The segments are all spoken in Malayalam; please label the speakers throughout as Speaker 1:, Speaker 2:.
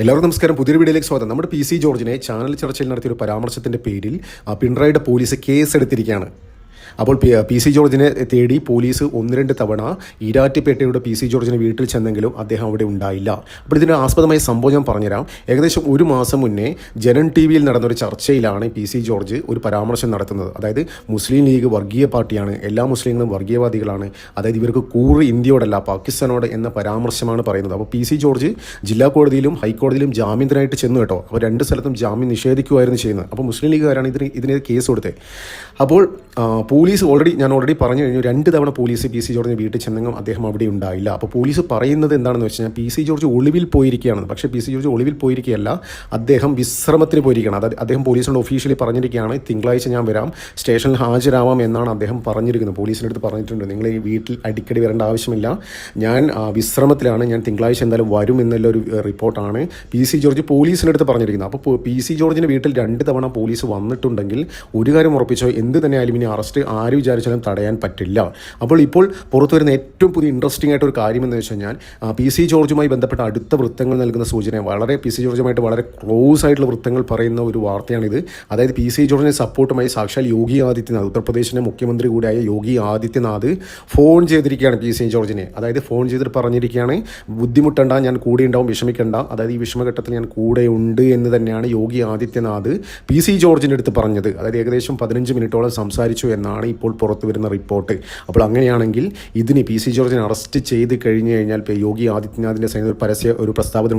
Speaker 1: എല്ലാവർക്കും നമസ്കാരം. പുതിയൊരു വീഡിയോയിലേക്ക് സ്വാഗതം. നമ്മുടെ PC ജോർജിനെ ചാനൽ ചർച്ചയിൽ നടത്തിയൊരു പരാമർശത്തിൻ്റെ പേരിൽ പിണറായിയുടെ പോലീസ് കേസെടുത്തിരിക്കുകയാണ്. അപ്പോൾ PC ജോർജിനെ തേടി പോലീസ് 1-2 തവണ ഈരാറ്റുപേട്ടയുടെ PC ജോർജിനെ വീട്ടിൽ ചെന്നെങ്കിലും അദ്ദേഹം അവിടെ ഉണ്ടായില്ല. അപ്പോൾ ഇതിൻ്റെ ആസ്പദമായ സംഭവം ഞാൻ പറഞ്ഞുതരാം. ഏകദേശം ഒരു മാസം മുന്നേ ജനൻ TV-യിൽ നടന്നൊരു ചർച്ചയിലാണ് PC ജോർജ് ഒരു പരാമർശം നടത്തുന്നത്. അതായത് മുസ്ലിം ലീഗ് വർഗീയ പാർട്ടിയാണ്, എല്ലാ മുസ്ലിങ്ങളും വർഗീയവാദികളാണ്, അതായത് ഇവർക്ക് കൂറ് ഇന്ത്യയോടല്ല പാകിസ്ഥാനോട് എന്ന പരാമർശമാണ് പറയുന്നത്. അപ്പോൾ PC ജോർജ് ജില്ലാ കോടതിയിലും ഹൈക്കോടതിയിലും ജാമ്യത്തിനായിട്ട് ചെന്നു കേട്ടോ. അപ്പോൾ 2 സ്ഥലത്തും ജാമ്യം നിഷേധിക്കുകയായിരുന്നു ചെയ്യുന്നത്. അപ്പോൾ മുസ്ലിം ലീഗുകാരാണ് ഇതിന് കേസ് കൊടുത്തത്. അപ്പോൾ പോലീസ് ഞാൻ ഓൾറെഡി പറഞ്ഞു കഴിഞ്ഞു, 2 തവണ പോലീസ് PC ജോർജിന് വീട്ടിൽ ചെന്നെങ്കിലും അദ്ദേഹം അവിടെ ഉണ്ടായില്ല. അപ്പോൾ പോലീസ് പറയുന്നത് എന്താണെന്ന് വെച്ച് കഴിഞ്ഞാൽ PC ജോർജ് ഒളിവിൽ പോയിരിക്കുകയാണ്. പക്ഷേ PC ജോർജ് ഒളിവിൽ പോയിരിക്കുകയല്ല, അദ്ദേഹം വിശ്രമത്തിന് പോയിരിക്കുകയാണ്. അതായത് അദ്ദേഹം പോലീസിനോട് ഒഫീഷ്യലി പറഞ്ഞിരിക്കുകയാണ്, തിങ്കളാഴ്ച ഞാൻ വരാം, സ്റ്റേഷനിൽ ഹാജരാവാം എന്നാണ് അദ്ദേഹം പറഞ്ഞിരിക്കുന്നത്. പോലീസിൻ്റെ അടുത്ത് പറഞ്ഞിട്ടുണ്ട്, നിങ്ങൾ ഈ വീട്ടിൽ അടിക്കടി വരേണ്ട ആവശ്യമില്ല, ഞാൻ വിശ്രമത്തിലാണ്, ഞാൻ തിങ്കളാഴ്ച എന്തായാലും വരും എന്നുള്ള ഒരു റിപ്പോർട്ടാണ് PC ജോർജ് പോലീസിൻ്റെ അടുത്ത് പറഞ്ഞിരിക്കുന്നത്. അപ്പോൾ PC ജോർജിൻ്റെ വീട്ടിൽ 2 തവണ പോലീസ് വന്നിട്ടുണ്ടെങ്കിൽ ഒരു കാര്യം ഉറപ്പിച്ചോ, എന്ത് തന്നെ ആയാലും ഇനി അറസ്റ്റ് ആര് വിചാരിച്ചാലും തടയാൻ പറ്റില്ല. അപ്പോൾ ഇപ്പോൾ പുറത്തു വരുന്ന ഏറ്റവും പുതിയ ഇൻട്രസ്റ്റിംഗ് ആയിട്ട് ഒരു കാര്യം എന്ന് വെച്ച് കഴിഞ്ഞാൽ PC ജോർജുമായി ബന്ധപ്പെട്ട അടുത്ത വൃത്തങ്ങൾ നൽകുന്ന സൂചന, PC ജോർജുമായിട്ട് വളരെ ക്ലോസ് ആയിട്ടുള്ള വൃത്തങ്ങൾ പറയുന്ന ഒരു വാർത്തയാണിത്. അതായത് PC ജോർജിനെ സപ്പോർട്ടുമായി സാക്ഷാൽ യോഗി ആദിത്യനാഥ്, ഉത്തർപ്രദേശിൻ്റെ മുഖ്യമന്ത്രി കൂടിയായ യോഗി ആദിത്യനാഥ് ഫോൺ ചെയ്തിരിക്കുകയാണ് PC ജോർജിനെ. അതായത് ഫോൺ ചെയ്തിട്ട് പറഞ്ഞിരിക്കുകയാണ്, ബുദ്ധിമുട്ടണ്ട, ഞാൻ കൂടെ ഉണ്ടാവും, വിഷമിക്കേണ്ട, അതായത് ഈ വിഷമഘട്ടത്തിൽ ഞാൻ കൂടെ ഉണ്ട് എന്ന് തന്നെയാണ് യോഗി ആദിത്യനാഥ് PC ജോർജിൻ്റെ അടുത്ത് പറഞ്ഞത്. അതായത് ഏകദേശം 15 മിനിറ്റോളം സംസാരിച്ചു എന്നാണ് ഇപ്പോൾ പുറത്തു വരുന്ന റിപ്പോർട്ട്. അപ്പോൾ അങ്ങനെയാണെങ്കിൽ ഇതിന് PC ജോർജിനെ അറസ്റ്റ് ചെയ്ത് കഴിഞ്ഞ് കഴിഞ്ഞാൽ യോഗി ആദിത്യനാഥിൻ്റെ സൈഡിൽ ഒരു പ്രസ്താവന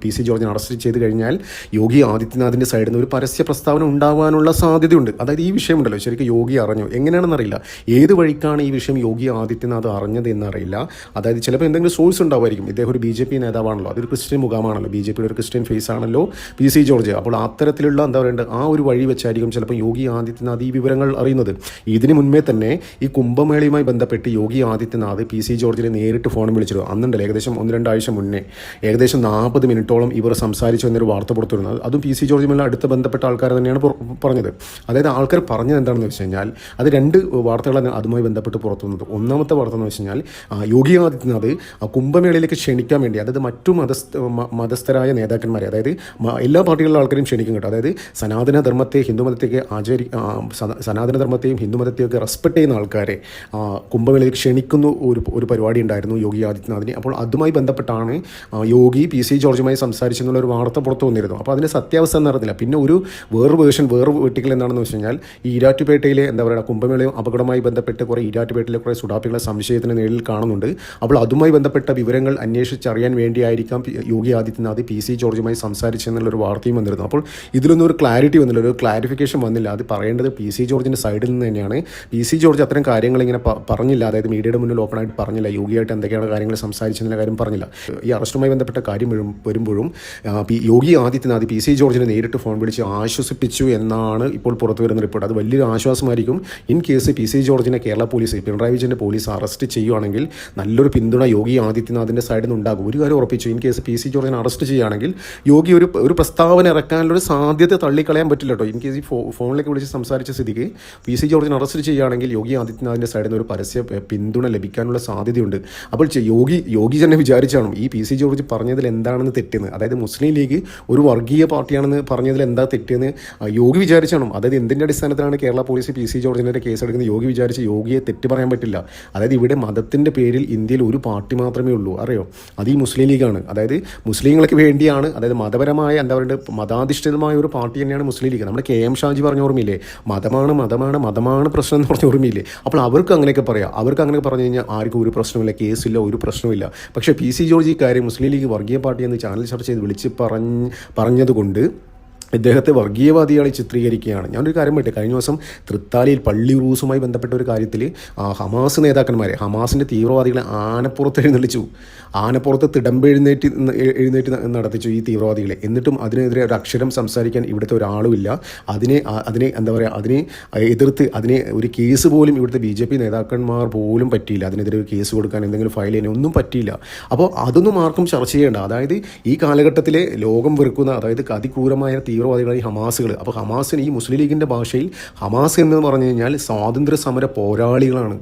Speaker 1: PC ജോർജിനെ അറസ്റ്റ് ചെയ്ത് കഴിഞ്ഞാൽ യോഗി ആദിത്യനാഥിൻ്റെ സൈഡിൽ നിന്ന് ഒരു പരസ്യ പ്രസ്താവന ഉണ്ടാവാനുള്ള സാധ്യതയുണ്ട്. അതായത് ഈ വിഷയമുണ്ടല്ലോ, ശരിക്കും യോഗി അറിഞ്ഞു, എങ്ങനെയാണെന്നറിയില്ല, ഏത് വഴിക്കാണ് ഈ വിഷയം യോഗി ആദിത്യനാഥ് അറിഞ്ഞത് എന്നറിയില്ല. അതായത് ചിലപ്പോൾ എന്തെങ്കിലും സോഴ്സ് ഉണ്ടാവുമായിരിക്കും. ഇദ്ദേഹം ഒരു BJP നേതാവാണല്ലോ, അതൊരു ക്രിസ്ത്യൻ മുഖമാണല്ലോ, BJPയുടെ ഒരു ക്രിസ്ത്യൻ ഫേസ് ആണല്ലോ PC ജോർജ്. അപ്പോൾ അത്തരത്തിലുള്ള എന്താ പറയേണ്ടത്, ആ ഒരു വഴി വെച്ചായിരിക്കും ചിലപ്പോൾ യോഗി ആദിത്യനാഥ് ഈ വിവരങ്ങൾ അറിയുന്നത്. ഇതിന് മുൻപേ തന്നെ ഈ കുംഭമേളയുമായി ബന്ധപ്പെട്ട് യോഗി ആദിത്യനാഥ് PC ജോർജിനെ നേരിട്ട് ഫോണിൽ വിളിച്ചിരുന്നു. അന്നുണ്ടല്ലോ ഏകദേശം 1-2 ആഴ്ച മുന്നേ ഏകദേശം 40 മിനിറ്റോളം ഇവർ സംസാരിച്ചു എന്നൊരു വാർത്ത പുറത്തു വരുന്നത്. അതും PC ജോർജുമായി അടുത്ത് ബന്ധപ്പെട്ട ആൾക്കാർ തന്നെയാണ് പറഞ്ഞത്. അതായത് ആൾക്കാർ പറഞ്ഞത് എന്താണെന്ന് വെച്ച് കഴിഞ്ഞാൽ അത് 2 വാർത്തകളാണ് അതുമായി ബന്ധപ്പെട്ട് പുറത്തു വന്നത്. ഒന്നാമത്തെ വാർത്ത എന്ന് വെച്ച് കഴിഞ്ഞാൽ യോഗി ആദിത്യനാഥ് കുംഭമേളയിലേക്ക് ക്ഷണിക്കാൻ വേണ്ടി, അതായത് മറ്റു മതസ്ഥരായ നേതാക്കന്മാരെ, അതായത് എല്ലാ പാർട്ടികളിലെ ആൾക്കാരെയും ക്ഷണിക്കും കേട്ടോ. അതായത് സനാതനധർമ്മത്തെ സനാതനധർമ്മത്തെയും ഹിന്ദുമതത്തെയൊക്കെ റെസ്പെക്ട് ചെയ്യുന്ന ആൾക്കാരെ കുംഭമേളയിലേക്ക് ക്ഷണിക്കുന്ന ഒരു പരിപാടി ഉണ്ടായിരുന്നു യോഗി ആദിത്യനാഥിന്. അപ്പോൾ അതുമായി ബന്ധപ്പെട്ടാണ് യോഗി PC ജോർജുമായി സംസാരിച്ചെന്നുള്ള ഒരു വാർത്ത പുറത്തു വന്നിരുന്നു. അപ്പോൾ അതിൻ്റെ സത്യാവസ്ഥ എന്ന് അറിഞ്ഞില്ല. പിന്നെ വേറൊരു വെർട്ടിക്കൽ എന്താണെന്ന് വെച്ച് കഴിഞ്ഞാൽ ഈ ഈരാറ്റുപേട്ടയിലെ എന്താ പറയുക കുംഭമേളയും അപകടമായി ബന്ധപ്പെട്ട് കുറേ ഈരാറ്റുപേട്ടയിലെ കുറേ സുഡാപ്പികളെ സംശയത്തിന് നേരിൽ കാണുന്നുണ്ട്. അപ്പോൾ അതുമായി ബന്ധപ്പെട്ട വിവരങ്ങൾ അന്വേഷിച്ചറിയാൻ വേണ്ടിയായിരിക്കാം യോഗി ആദിത്യനാഥ് PC ജോർജുമായി സംസാരിച്ചെന്നുള്ളൊരു വാർത്തയും വന്നിരുന്നു. അപ്പോൾ ഇതിലൊന്നും ഒരു ക്ലാരിറ്റി വന്നില്ല, ഒരു ക്ലാരിഫിക്കേഷൻ വന്നില്ല. അത് പറയേണ്ടത് PC ജോർജിൻ്റെ സൈഡിൽ നിന്ന് തന്നെയാണ്. PC ജോർജ് അത്തരം കാര്യങ്ങൾ ഇങ്ങനെ പറഞ്ഞില്ല, അതായത് മീഡിയയുടെ മുന്നിൽ ഓപ്പണായിട്ട് പറഞ്ഞില്ല, യോഗിയായിട്ട് എന്തൊക്കെയാണ് കാര്യങ്ങൾ സംസാരിച്ചെന്നുള്ള കാര്യം പറഞ്ഞില്ല. ഈ അറസ്റ്റുമായി ബന്ധപ്പെട്ട കാര്യം വരുമ്പോഴും യോഗി ആദിത്യനാഥ് PC ജോർജിനെ നേരിട്ട് ഫോൺ വിളിച്ച് ആശ്വസിപ്പിച്ചു എന്നാണ് ഇപ്പോൾ പുറത്തു വരുന്ന റിപ്പോർട്ട്. അത് വലിയൊരു ആശ്വാസമായിരിക്കും. ഇൻ കേസ് PC ജോർജിനെ കേരള പോലീസ്, പിണറായി വിജയൻ്റെ പോലീസ് അറസ്റ്റ് ചെയ്യുകയാണെങ്കിൽ നല്ലൊരു പിന്തുണ യോഗി ആദിത്യനാഥിൻ്റെ സൈഡിൽ നിന്ന് ഉണ്ടാകും. ഒരു കാര്യം ഉറപ്പിച്ചു, ഇൻ കേസ് PC ജോർജിനെ അറസ്റ്റ് ചെയ്യുകയാണെങ്കിൽ യോഗി ഒരു പ്രസ്താവന ഇറക്കാനുള്ളൊരു സാധ്യത തള്ളിക്കളയാൻ പറ്റില്ല കേട്ടോ. ഇൻ കേസ് ഈ ഫോണിലേക്ക് വിളിച്ച് സംസാരിച്ച സ്ഥിതിക്ക് PC ജോർജിനെ അറസ്റ്റ് ചെയ്യുകയാണെങ്കിൽ യോഗി ആദിത്യനാഥിൻ്റെ സൈഡിൽ നിന്ന് ഒരു പരസ്യ പിന്തുണ ലഭിക്കാനുള്ള സാധ്യതയുണ്ട്. അപ്പോൾ യോഗി തന്നെ വിചാരിച്ചാണ് ഈ PC ജോർജ് പറഞ്ഞതിൽ എന്താണെന്ന് തെറ്റെന്ന്, അതായത് മുസ്ലിം ലീഗ് ഒരു വർഗീയ പാർട്ടിയാണെന്ന് പറഞ്ഞതിൽ എന്താ തെറ്റെന്ന് യോഗി വിചാരിച്ചാണ്. അതായത് എന്തിൻ്റെ അടിസ്ഥാനത്തിലാണ് കേരള പോലീസ് PC ജോർജിൻ്റെ കേസ് എടുക്കുന്നത് യോഗി വിചാരിച്ച് യോഗിയെ തെറ്റ് പറയാൻ പറ്റില്ല. അതായത് ഇവിടെ മതത്തിൻ്റെ പേരിൽ ഇന്ത്യയിൽ ഒരു പാർട്ടി മാത്രമേ ഉള്ളൂ, അറിയോ, അത് ഈ മുസ്ലിം ലീഗാണ്. അതായത് മുസ്ലിങ്ങൾക്ക് വേണ്ടിയാണ്, അതായത് മതപരമായ എന്താ പറയുക മതാധിഷ്ഠിതമായ ഒരു പാർട്ടി തന്നെയാണ് മുസ്ലിം ലീഗ്. നമ്മുടെ KM ഷാജി പറഞ്ഞ ഓർമ്മയില്ലേ, മതമാണ് പ്രശ്നം എന്ന് പറഞ്ഞ ഓർമ്മയില്ലേ. അപ്പോൾ അവർക്ക് അങ്ങനെയൊക്കെ പറയാം, അവർക്ക് അങ്ങനെ പറഞ്ഞു കഴിഞ്ഞാൽ ആർക്കും ഒരു പ്രശ്നമില്ല, കേസില്ല, ഒരു പ്രശ്നമില്ല. പക്ഷേ PC ജോർജ് ഈ കാര്യം മുസ്ലിം ലീഗ് വർഗീയ പാർട്ടി എന്ന് ചാനൽ ചർച്ച ചെയ്ത് വിളിച്ച് പറഞ്ഞതുകൊണ്ട് ഇദ്ദേഹത്തെ വർഗീയവാദികളെ ചിത്രീകരിക്കുകയാണ്. ഞാനൊരു കാര്യം പറ്റി, കഴിഞ്ഞ ദിവസം തൃത്താലയിൽ പള്ളി റൂസുമായി ബന്ധപ്പെട്ട ഒരു കാര്യത്തിൽ ഹമാസ് നേതാക്കന്മാരെ, ഹമാസിൻ്റെ തീവ്രവാദികളെ ആനപ്പുറത്ത് തിടമ്പെഴുന്നേറ്റ് നടത്തിച്ചു ഈ തീവ്രവാദികളെ. എന്നിട്ടും അതിനെതിരെ ഒരു അക്ഷരം സംസാരിക്കാൻ ഇവിടുത്തെ ഒരാളുമില്ല. അതിനെ എന്താ പറയുക, അതിനെ എതിർത്ത് അതിനെ ഒരു കേസ് പോലും ഇവിടുത്തെ BJP നേതാക്കന്മാർ പോലും പറ്റിയില്ല. അതിനെതിരെ ഒരു കേസ് കൊടുക്കാൻ, എന്തെങ്കിലും ഫയൽ ചെയ്യാൻ ഒന്നും പറ്റിയില്ല. അപ്പോൾ അതൊന്നും ആർക്കും ചർച്ച ചെയ്യേണ്ട. അതായത് ഈ കാലഘട്ടത്തിലെ ലോകം വെറുക്കുന്ന, അതായത് അതിക്രൂരമായ തീവ്രവാദികളായി ഹമാസുകൾ. അപ്പോൾ ഹമാസിന് ഈ മുസ്ലിം ലീഗിൻ്റെ ഭാഷയിൽ ഹമാസ് എന്ന് പറഞ്ഞു കഴിഞ്ഞാൽ സ്വാതന്ത്ര്യ സമര പോരാളികളാണ്.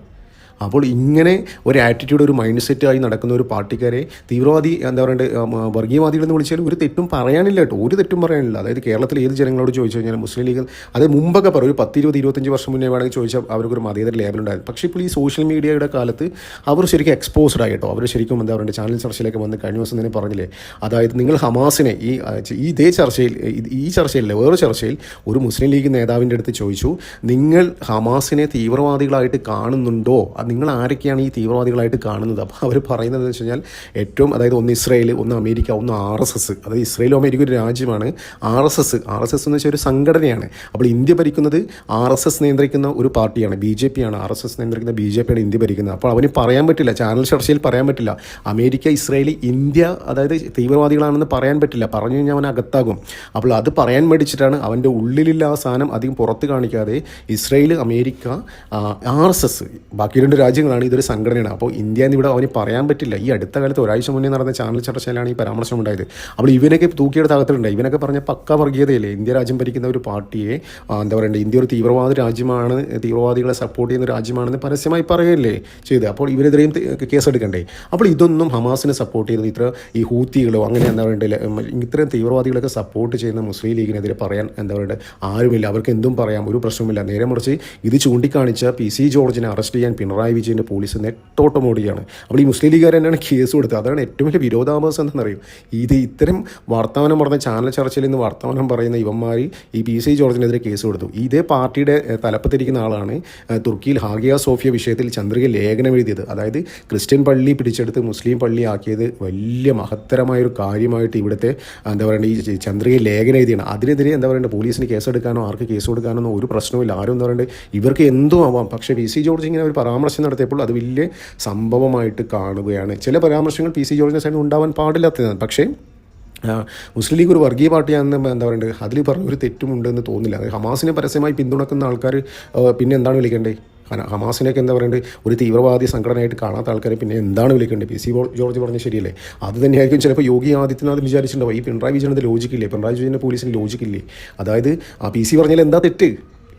Speaker 1: അപ്പോൾ ഇങ്ങനെ ഒരു ആറ്റിറ്റ്യൂഡ്, ഒരു മൈൻഡ് സെറ്റായി നടക്കുന്ന ഒരു പാർട്ടിക്കാരെ തീവ്രവാദി, എന്താ പറയുക, വർഗീയവാദികളെന്ന് വിളിച്ചാൽ ഒരു തെറ്റും പറയാനില്ല കേട്ടോ, ഒരു തെറ്റും പറയാനില്ല. അതായത് കേരളത്തിൽ ഏത് ജനങ്ങളോട് ചോദിച്ചു കഴിഞ്ഞാൽ മുസ്ലിം ലീഗ്, അത് മുമ്പൊക്കെ പറയും, ഒരു 10-20-25 വർഷം മുന്നേ വേണമെങ്കിൽ ചോദിച്ചാൽ അവർക്കൊരു മതേതര ലേബലുണ്ടായിരുന്നു. പക്ഷേ ഇപ്പോൾ ഈ സോഷ്യൽ മീഡിയയുടെ കാലത്ത് അവർ ശരിക്കും എക്സ്പോസ്ഡ് ആയിട്ടോ. അവർ ശരിക്കും എന്താ പറയുക, ചാനൽ ചർച്ചയിലേക്ക് വന്ന് കഴിഞ്ഞ ദിവസം തന്നെ പറഞ്ഞില്ലേ, അതായത് നിങ്ങൾ ഹമാസിനെ ഇതേ ചർച്ചയിൽ, ഈ ചർച്ചയിലെ വേറെ ചർച്ചയിൽ ഒരു മുസ്ലിം ലീഗ് നേതാവിൻ്റെ അടുത്ത് ചോദിച്ചു, നിങ്ങൾ ഹമാസിനെ തീവ്രവാദികളായിട്ട് കാണുന്നുണ്ടോ, നിങ്ങൾ ആരൊക്കെയാണ് ഈ തീവ്രവാദികളായിട്ട് കാണുന്നത്? അപ്പോൾ അവർ പറയുന്നത് വെച്ച് കഴിഞ്ഞാൽ ഏറ്റവും, അതായത് ഒന്ന് ഇസ്രായേൽ, ഒന്ന് അമേരിക്ക, ഒന്ന് RSS. അതായത് ഇസ്രായേലും അമേരിക്ക ഒരു രാജ്യമാണ്. RSS എന്ന് വെച്ചാൽ ഒരു സംഘടനയാണ്. അപ്പോൾ ഇന്ത്യ ഭരിക്കുന്നത് RSS നിയന്ത്രിക്കുന്ന ഒരു പാർട്ടിയാണ്, BJP ആണ്. RSS നിയന്ത്രിക്കുന്ന BJP ആണ് ഇന്ത്യ ഭരിക്കുന്നത്. അപ്പോൾ അവന് പറയാൻ പറ്റില്ല, ചാനൽ ചർച്ചയിൽ പറയാൻ പറ്റില്ല അമേരിക്ക, ഇസ്രായേൽ, ഇന്ത്യ അതായത് തീവ്രവാദികളാണെന്ന് പറയാൻ പറ്റില്ല. പറഞ്ഞു കഴിഞ്ഞാൽ അവൻ അകത്താകും. അപ്പോൾ അത് പറയാൻ മേടിച്ചിട്ടാണ് അവൻ്റെ ഉള്ളിലുള്ള ആ സാധനം അധികം പുറത്ത് കാണിക്കാതെ ഇസ്രായേൽ, അമേരിക്ക, RSS, ബാക്കി 2 രാജ്യങ്ങളാണ്, ഇതൊരു സംഘടനയാണ്. അപ്പോൾ ഇന്ത്യ എന്നിവിടെ അവന് പറയാൻ പറ്റില്ല. ഈ അടുത്ത കാലത്ത് ഒരാഴ്ച മുന്നേ നടന്ന ചാനൽ ചർച്ചയിലാണ് ഈ പരാമർശം ഉണ്ടായത്. അപ്പോൾ ഇവനൊക്കെ തൂക്കിയെടുത്ത് അകത്തുണ്ട്. ഇവനൊക്കെ പറഞ്ഞ പക്ക വർഗീയതയല്ലേ? ഇന്ത്യ രാജ്യം ഭരിക്കുന്ന ഒരു പാർട്ടിയെ, എന്താ പറയണ്ടേ, ഇന്ത്യ ഒരു തീവ്രവാദ രാജ്യമാണ്, തീവ്രവാദികളെ സപ്പോർട്ട് ചെയ്യുന്ന രാജ്യമാണെന്ന് പരസ്യമായി പറയുകയല്ലേ ചെയ്ത്. അപ്പോൾ ഇവരെതിരെയും കേസെടുക്കണ്ടേ? അപ്പോൾ ഇതൊന്നും ഹമാസിനെ സപ്പോർട്ട് ചെയ്യുന്നത്, ഇത്ര ഈ ഹൂത്തികളോ അങ്ങനെ എന്താ പറയണ്ടേ, ഇത്തരം തീവ്രവാദികളൊക്കെ സപ്പോർട്ട് ചെയ്യുന്ന മുസ്ലിം ലീഗിനെതിരെ പറയാൻ എന്താ പറയണ്ടേ ആരുമില്ല. അവർക്ക് എന്തും പറയാം, ഒരു പ്രശ്നവുമില്ല. നേരെ മറിച്ച് ഇത് ചൂണ്ടിക്കാണിച്ച PC ജോർജിനെ അറസ്റ്റ് ചെയ്യാൻ പിണറായി വിജയൻ്റെ പോലീസ് നെട്ടോട്ടമോടിയാണ്. അപ്പോൾ ഈ മുസ്ലിം ലീഗുകാർ തന്നെയാണ് കേസ് കൊടുത്തത്. അതാണ് ഏറ്റവും വലിയ വിരോധാഭാസം എന്താണെന്നറിയും. ഇത്തരം വർത്തമാനം പറഞ്ഞ ചാനൽ ചർച്ചയിൽ നിന്ന് വർത്തമാനം പറയുന്ന ഇവന്മാർ ഈ PC ജോർജിനെതിരെ കേസ് കൊടുത്തു. ഇതേ പാർട്ടിയുടെ തലപ്പത്തിരിക്കുന്ന ആളാണ് തുർക്കിയിൽ ഹാഗിയ സോഫിയ വിഷയത്തിൽ ചന്ദ്രിക ലേഖനം എഴുതിയത്. അതായത് ക്രിസ്ത്യൻ പള്ളി പിടിച്ചെടുത്ത് മുസ്ലിം പള്ളി ആക്കിയത് വലിയ മഹത്തരമായൊരു കാര്യമായിട്ട് ഇവിടുത്തെ എന്താ പറയുക ഈ ചന്ദ്രിക ലേഖനം എഴുതിയാണ്. അതിനെതിരെ എന്താ പറയുക പോലീസിന് കേസെടുക്കാനോ ആർക്ക് കേസ് കൊടുക്കാനോ ഒരു പ്രശ്നവുമില്ല. ആരും എന്താ പറയുക ഇവർക്ക് എന്തും ആവാം. പക്ഷേ PC ജോർജ് ഇങ്ങനെ ഒരു പരാമർശം നടത്തിയപ്പോൾ അത് വലിയ സംഭവമായിട്ട് കാണുകയാണ്. ചില പരാമർശങ്ങൾ PC ജോർജിൻ്റെ സൈഡിൽ ഉണ്ടാവാൻ പാടില്ലാത്തതാണ്. പക്ഷേ മുസ്ലിം ലീഗ് ഒരു വർഗീയ പാർട്ടിയാണെന്ന് എന്താ പറയുക, അതിൽ പറഞ്ഞ ഒരു തെറ്റുമുണ്ടെന്ന് തോന്നില്ല. ഹമാസിനെ പരസ്യമായി പിന്തുണക്കുന്ന ആൾക്കാർ പിന്നെ എന്താണ് വിളിക്കേണ്ടത്? ഹമാസിനെയൊക്കെ എന്താ പറയേണ്ടത്, ഒരു തീവ്രവാദി സംഘടനയായിട്ട് കാണാത്ത ആൾക്കാരെ പിന്നെ എന്താണ് വിളിക്കേണ്ടത്? PC ജോർജ് പറഞ്ഞ ശരിയല്ലേ? അത് തന്നെയായിരിക്കും ചിലപ്പോൾ യോഗി ആദിത്യനാഥ് വിചാരിച്ചിട്ടുണ്ടാവും. ഈ പിണറായി വിജയൻ്റെ ലോജിക്കില്ലേ, പിണറായി വിജയൻ്റെ പോലീസിന് ലോജിക്കില്ലേ? അതായത് PC പറഞ്ഞാൽ എന്താ തെറ്റ്?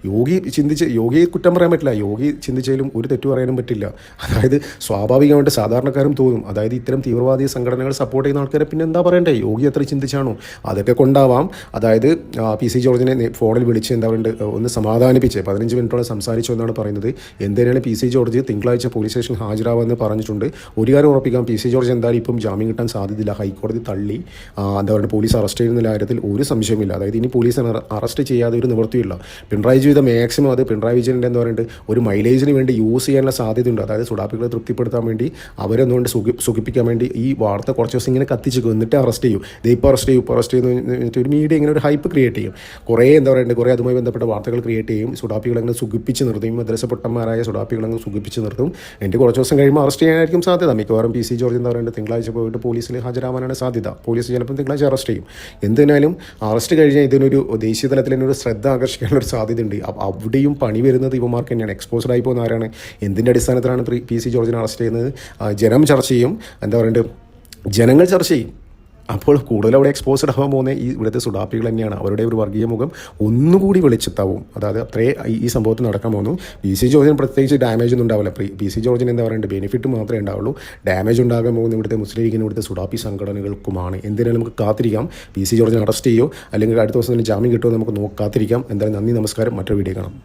Speaker 1: യോഗിയെ കുറ്റം പറയാൻ പറ്റില്ല. യോഗി ചിന്തിച്ചാലും ഒരു തെറ്റു പറയാനും പറ്റില്ല. അതായത് സ്വാഭാവികമായിട്ട് സാധാരണക്കാരും തോന്നും, അതായത് ഇത്തരം തീവ്രവാദി സംഘടനകൾ സപ്പോർട്ട് ചെയ്യുന്ന ആൾക്കാരെ പിന്നെ എന്താ പറയണ്ടേ? യോഗി എത്ര ചിന്തിച്ചാണോ? അതൊക്കെ കൊണ്ടാവാം. അതായത് PC ജോർജിനെ ഫോണിൽ വിളിച്ച് എന്താ പറയുക ഒന്ന് സമാധാനിപ്പിച്ച് 15 മിനിറ്റോളം സംസാരിച്ചു എന്നാണ് പറയുന്നത്. എന്തിനാണ് PC ജോർജ് തിങ്കളാഴ്ച പോലീസ് സ്റ്റേഷൻ ഹാജരാകുമെന്ന് പറഞ്ഞിട്ടുണ്ട്. ഒരു കാര്യം ഉറപ്പിക്കാം, PC ജോർജ് എന്തായാലും ഇപ്പം ജാമ്യം കിട്ടാൻ സാധ്യതയില്ല. ഹൈക്കോടതി തള്ളി എന്താ പറയുക പോലീസ് അറസ്റ്റ് ചെയ്യുന്ന കാര്യത്തിൽ ഒരു സംശയമില്ല. അതായത് ഇനി പോലീസ് അറസ്റ്റ് ചെയ്യാതെ ഒരു നിവൃത്തിയില്ല. പിണറായി മാക്സിമം അത് പിണറായി വിജയൻ്റെ എന്താ പറയുക ഒരു മൈലേജിന് വേണ്ടി യൂസ് ചെയ്യാനുള്ള സാധ്യതയുണ്ട്. അതായത് സുഡാപ്പികളെ തൃപ്തിപ്പെടുത്താൻ വേണ്ടി, അവരൊന്നുകൊണ്ട് സുഖിപ്പിക്കാൻ വേണ്ടി ഈ വാർത്ത കുറച്ച് ദിവസം ഇങ്ങനെ കത്തിച്ചു എന്നിട്ട് അറസ്റ്റ് ചെയ്യും. ഇപ്പോൾ അറസ്റ്റ് ചെയ്യുന്ന ഒരു മീഡിയ ഇങ്ങനെ ഒരു ഹൈപ്പ് ക്രിയേറ്റ് ചെയ്യും. കുറേ എന്താ പറയുക കുറേ അതുമായി ബന്ധപ്പെട്ട വാർത്തകൾ ക്രിയേറ്റ് ചെയ്യും. സുഡാപ്പികളങ്ങനെ സുഖിപ്പിച്ച് നിർത്തും. മദ്രസ പൊട്ടന്മാരായ സുഡാപ്പികളങ്ങ് സുഖിപ്പിച്ച് നിർത്തും. എന്നിട്ട് കുറച്ച് ദിവസം കഴിയുമ്പോൾ അറസ്റ്റ് ചെയ്യാനായിരിക്കും സാധ്യത. മിക്കവാറും PC ജോർജ് എന്താ പറയുക തിങ്കളാഴ്ച പോയിട്ട് പോലീസിൽ ഹാജരാവാനാണ് സാധ്യത. പോലീസ് ചിലപ്പോൾ തിങ്കളാഴ്ച അറസ്റ്റ് ചെയ്യും. എന്തിനാലും അറസ്റ്റ് കഴിഞ്ഞാൽ ഇതിനൊരു ദേശീയ തലത്തിൽ തന്നെ ഒരു ശ്രദ്ധ ആകർഷിക്കാനുള്ള ഒരു സാധ്യതയുണ്ട്. അവിടെയും പണി വരുന്നത് ഇവന്മാർക്ക് തന്നെയാണ്. എക്സ്പോസ്ഡ് ആയി പോകുന്ന ആരാണ്? എന്തിൻ്റെ അടിസ്ഥാനത്തിലാണ് PC ജോർജിനെ അറസ്റ്റ് ചെയ്യുന്നത്? ജനം ചർച്ച ചെയ്യും, എന്താ പറയുക ജനങ്ങൾ ചർച്ച ചെയ്യും. അപ്പോൾ കൂടുതൽ അവിടെ എക്സ്പോസ്ഡ് ആവാൻ പോകുന്ന ഈ ഇവിടുത്തെ സുഡാപ്പികൾ തന്നെയാണ്. അവരുടെ ഒരു വർഗീയ മുഖം ഒന്നുകൂടി വെളിച്ചത്താവും. അതായത് അത്രേ ഈ സംഭവത്തിൽ നടക്കാൻ പോകുന്നു. PC ജോർജിന് പ്രത്യേകിച്ച് ഡാമേജ് ഒന്നും ഉണ്ടാവില്ല. PC ജോർജിന് എന്താ പറയുക ബെനിഫിറ്റ് മാത്രമേ ഉണ്ടാവുള്ളൂ. ഡാമേജ് ഉണ്ടാകാൻ പോകുന്ന ഇവിടുത്തെ മുസ്ലിം ലീഗിനും ഇവിടുത്തെ സുഡാപ്പി സംഘടനകൾക്കുമാണ്. എന്തിനാലും നമുക്ക് കാത്തിരിക്കാം. PC ജോർജിനെ അറസ്റ്റ് ചെയ്യോ അല്ലെങ്കിൽ അടുത്ത ദിവസം തന്നെ ജാമ്യം കിട്ടുമോ നമുക്ക് കാത്തിരിക്കാം. എന്തായാലും നന്ദി, നമസ്കാരം. മറ്റൊരു വീഡിയോ കാണാം.